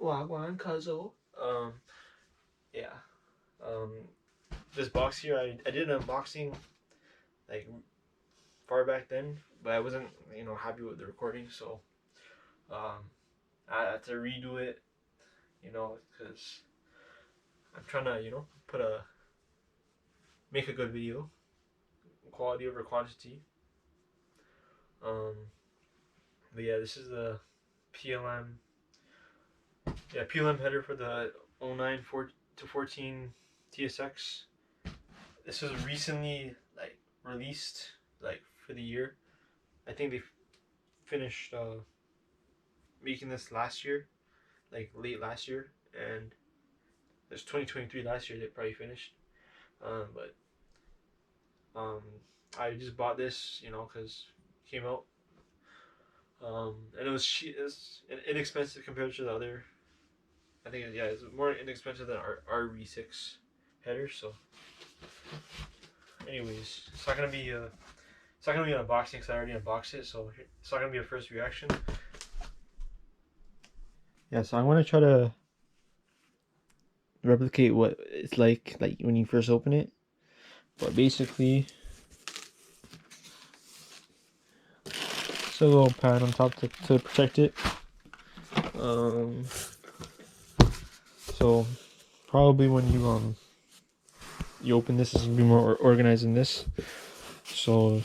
Wagwan Kazo. Yeah. Um, this box here, I did an unboxing like far back then, but I wasn't happy with the recording, so I had to redo it, because I'm trying to put a make a good video, quality over quantity. Um, but yeah, this is the PLM. Yeah, PLM header for the 09 to 14 TSX. This was recently like released like for the year. I think they finished making this last year, like late last year, and it's 2023 last year they probably finished. But I just bought this, because it came out. And it was cheap, it's inexpensive compared to the other. I think yeah, it's more inexpensive than our RV6 header. So, anyways, it's not gonna be an unboxing because I already unboxed it. So it's not gonna be a first reaction. Yeah, so I'm gonna try to replicate what it's like when you first open it. But basically, it's a little pad on top to protect it. So probably when you open this, it's gonna be more organized than this. So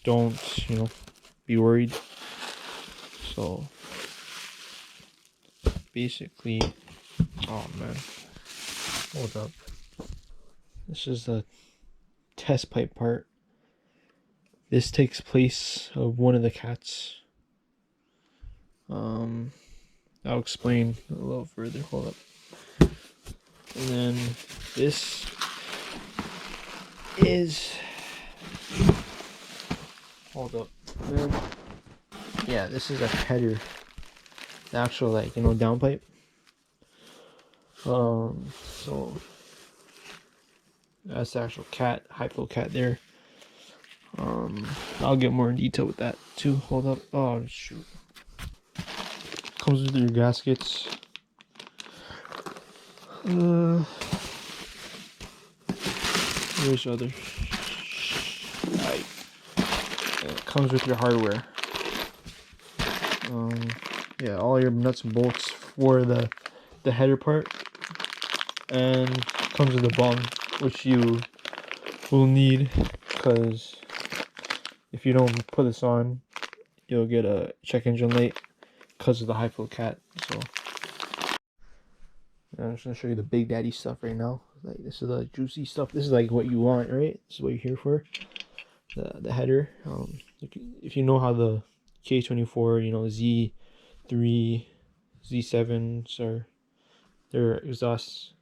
don't be worried. So basically, oh man, hold up. This is the test pipe part. This takes place of one of the cats. I'll explain a little further. Hold up. And then this is, hold up. Yeah, this is a header. The actual downpipe. So that's the actual cat, hypo cat there. I'll get more in detail with that too. Hold up. Oh shoot. Comes with your gaskets. Where's other? It comes with your hardware. Yeah, all your nuts and bolts for the header part, and comes with a bong, which you will need because if you don't put this on, you'll get a check engine light because of the high flow cat. So I'm just gonna show you the big daddy stuff right now. Like this is the juicy stuff. This is like what you want, right? This is what you're here for. The header. If you know how the K24, Z3, Z7s are, their exhaust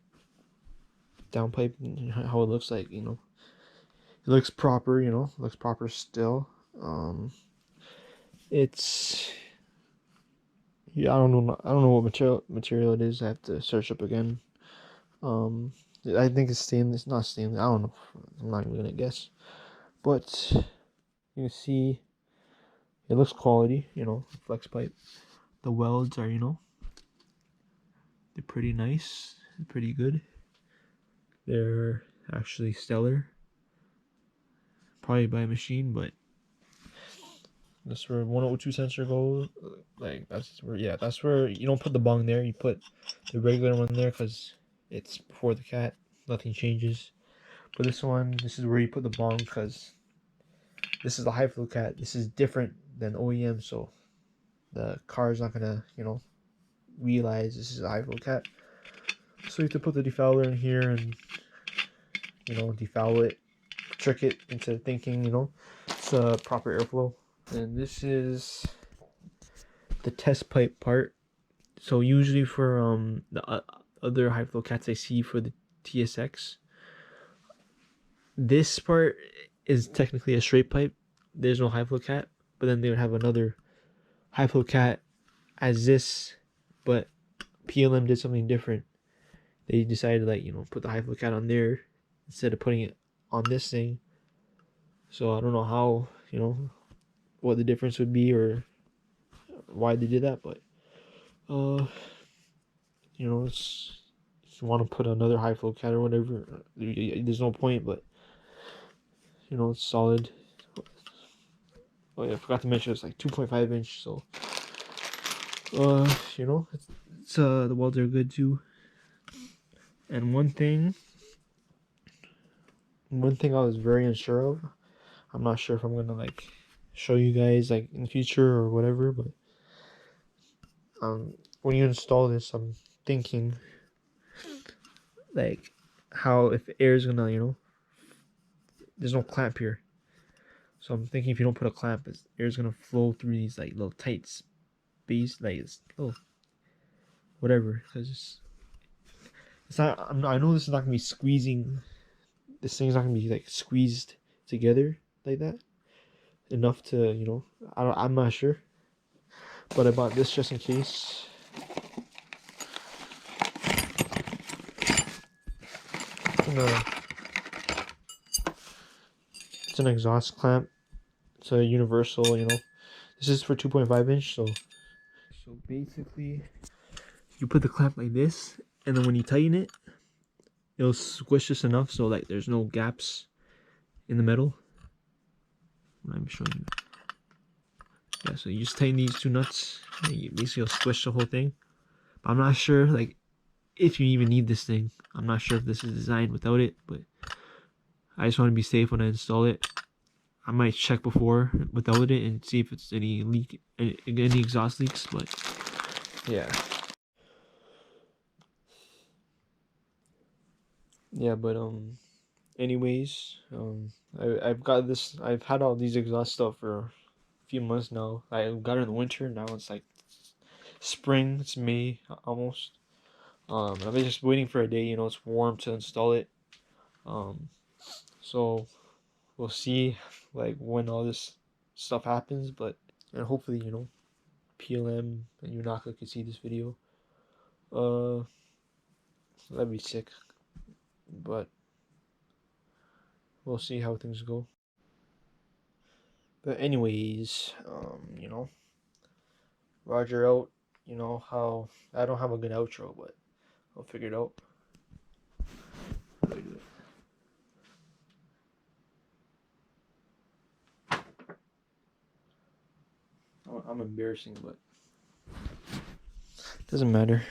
downpipe, and how it looks like, it looks proper, looks proper still. It's, yeah, I don't know what material it is. I have to search up again. I think it's stainless, not stainless. I don't know. I'm not even gonna guess. But you can see it looks quality, flex pipe. The welds are, they're pretty nice, pretty good. They're actually stellar. Probably by machine, but that's where 102 sensor goes. Like that's where you don't put the bong there. You put the regular one there because it's before the cat. Nothing changes. But this is where you put the bong because this is the high flow cat. This is different than OEM, so the car is not gonna, realize this is a high flow cat. So you have to put the defouler in here and, defoul it, trick it into thinking, it's a proper airflow. And this is the test pipe part. So usually for the other high flow cats I see for the TSX, this part is technically a straight pipe. There's no high flow cat, but then they would have another high flow cat as this, but PLM did something different. They decided to put the high flow cat on there instead of putting it on this thing. So I don't know how, what the difference would be or why they did that, but you know, it's if you want to put another high flow cat or whatever, there's no point. But you know, it's solid. Oh yeah, I forgot to mention it's like 2.5 inch. So you know, it's the welds are good too. And one thing I was very unsure of. I'm not sure if I'm gonna like show you guys like in the future or whatever, but when you install this, I'm thinking like how if air is gonna, you know, there's no clamp here, so I'm thinking if you don't put a clamp, air is gonna flow through these like little tight space, like it's little whatever, because it's not. I know this is not gonna be squeezing. This thing's not gonna be like squeezed together like that enough to, you know. I'm not sure, but I bought this just in case. It's an exhaust clamp. It's a universal, you know. This is for 2.5 inch, so basically you put the clamp like this, and then when you tighten it, it'll squish just enough so like there's no gaps in the metal. I'm showing you. Yeah, so you just tighten these two nuts, and you basically will squish the whole thing. But I'm not sure like if you even need this thing. I'm not sure if this is designed without it, but I just want to be safe when I install it. I might check before without it and see if it's any exhaust leaks, but yeah. Yeah, but anyways, I've got this. I've had all these exhaust stuff for a few months now. I got it in the winter. Now it's like spring. It's May almost. I've been just waiting for a day. You know, it's warm to install it. So we'll see like when all this stuff happens. But and hopefully, you know, PLM and Yunaka can see this video. That'd be sick. But we'll see how things go. But anyways, you know, Roger out. You know how I don't have a good outro, but I'll figure it out. How do I do it? I'm embarrassing, but doesn't matter.